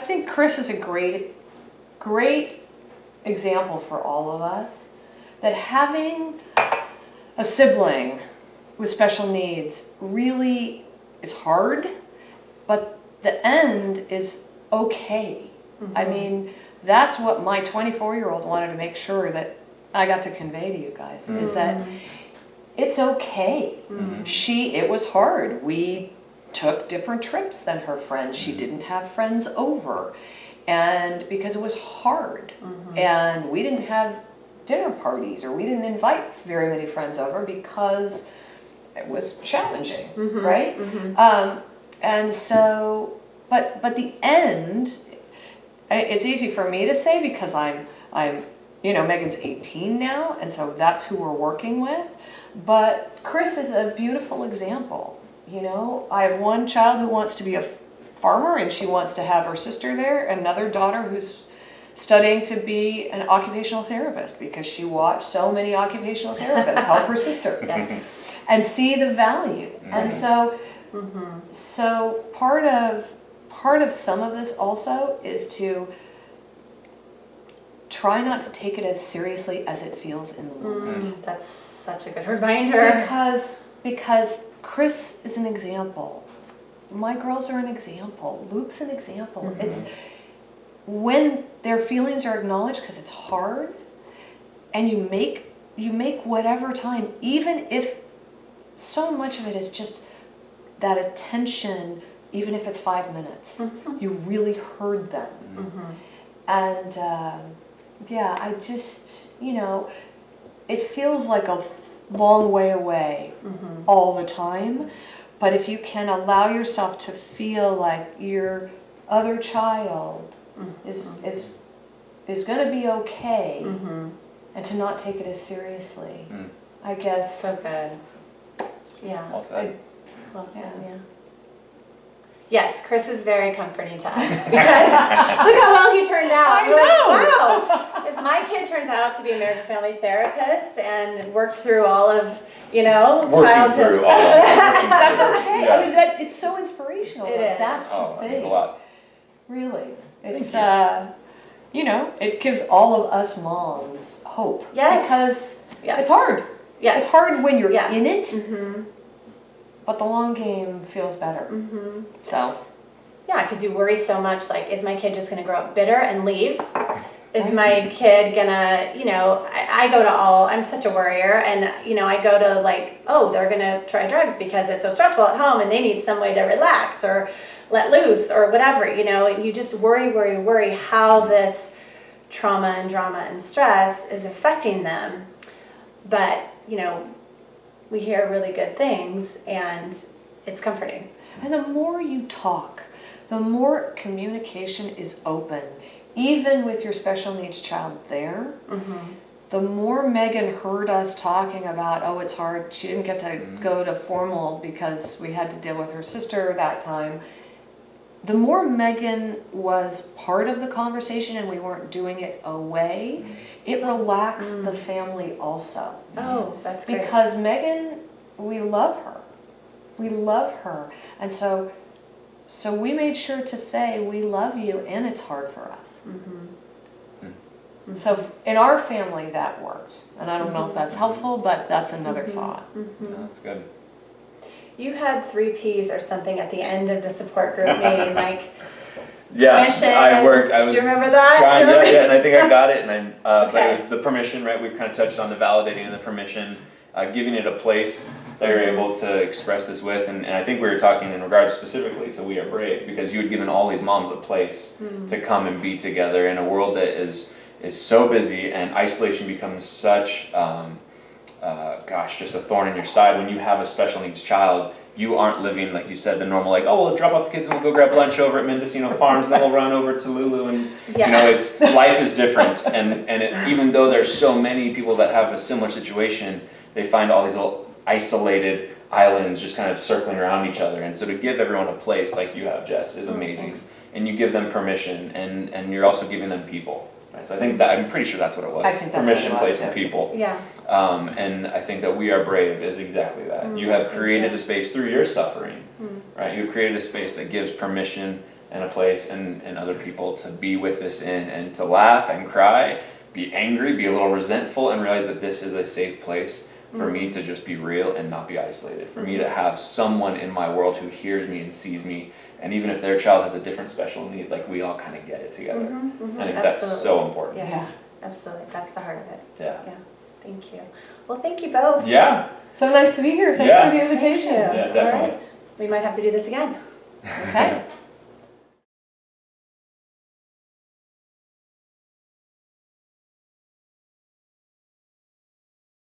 think Chris is a great example for all of us, that having a sibling with special needs really is hard, but the end is okay. I mean, that's what my 24-year-old wanted to make sure that I got to convey to you guys, is that it's okay. It was hard. We took different trips than her friends. She didn't have friends over, and because it was hard, and we didn't have dinner parties, or we didn't invite very many friends over because it was challenging, right? And so, but the end, it's easy for me to say because I'm, Megan's 18 now, and so that's who we're working with. But Chris is a beautiful example. I have one child who wants to be a farmer, and she wants to have her sister there. Another daughter who's studying to be an occupational therapist because she watched so many occupational therapists help her sister. Yes. And see the value. And so, so part of some of this also is to try not to take it as seriously as it feels in the moment. That's such a good reminder. Because Chris is an example. My girls are an example. Luke's an example. It's when their feelings are acknowledged, because it's hard, and you make whatever time, even if so much of it is just that attention, even if it's 5 minutes, you really heard them. And I just, it feels like a long way away all the time. But if you can allow yourself to feel like your other child is going to be okay, and to not take it as seriously, I guess. So good. Yeah. Well said. Well said, yeah. Yes, Chris is very comforting to us because look how well he turned out. I We're know. like, wow, if my kid turns out to be a marriage and family therapist and worked through all of, Working childhood. through all of it. That's okay. Yeah. I mean, it's so inspirational. It is. That's Oh, the thing. it's a lot. Really. It's, Thank it gives all of us moms hope. Yes. Because Yes. it's hard. Yes. It's hard when you're Yeah. in it, but the long game feels better. So. Yeah, because you worry so much, like, is my kid just going to grow up bitter and leave? Is my kid gonna, I go to I'm such a worrier, and, I go to like, oh, they're gonna try drugs because it's so stressful at home and they need some way to relax or let loose or whatever, and you just worry how this trauma and drama and stress is affecting them. But, we hear really good things and it's comforting. And the more you talk, the more communication is open, even with your special needs child there. The more Megan heard us talking about, oh, it's hard, she didn't get to go to formal because we had to deal with her sister that time. The more Megan was part of the conversation and we weren't doing it away, it relaxed the family also. Oh, that's great. Because Megan, we love her. We love her. And so we made sure to say, we love you and it's hard for us. So in our family that worked. And I don't know if that's helpful, but that's another thought. No, that's good. You had 3 Ps or something at the end of the support group meeting, like Yeah, permission. I was. Do you remember that? Trying, yeah, and I think I got it. And but Okay. it was the permission, right? We've kind of touched on the validating and the permission, giving it a place that you're able to express this with. And I think we were talking in regards specifically to We Are Brave, because you had given all these moms a place to come and be together in a world that is so busy, and isolation becomes such, just a thorn in your side. When you have a special needs child, you aren't living, like you said, the normal, like, oh, we'll drop off the kids and we'll go grab lunch over at Mendocino Farms, then we'll run over to Lulu, and it's life is different. And even though there's so many people that have a similar situation, they find all these little isolated islands just kind of circling around each other. And so to give everyone a place like you have, Jess, is amazing. And you give them permission, and you're also giving them people. Right? So I think I'm pretty sure that's what it was. I think that's permission, what it was, place, and people. Yeah. And I think that We Are Brave is exactly that. You have created a space through your suffering, right? You've created a space that gives permission and a place and other people to be with this in, and to laugh and cry, be angry, be a little resentful, and realize that this is a safe place for me to just be real and not be isolated, for me to have someone in my world who hears me and sees me, and even if their child has a different special need, like we all kind of get it together. I think that's so important. Yeah, absolutely. That's the heart of it. Yeah. Yeah. Thank you. Well, thank you both. Yeah. So nice to be here. Thanks Yeah. for the invitation. Thank you. Yeah, definitely. All right. We might have to do this again. Okay.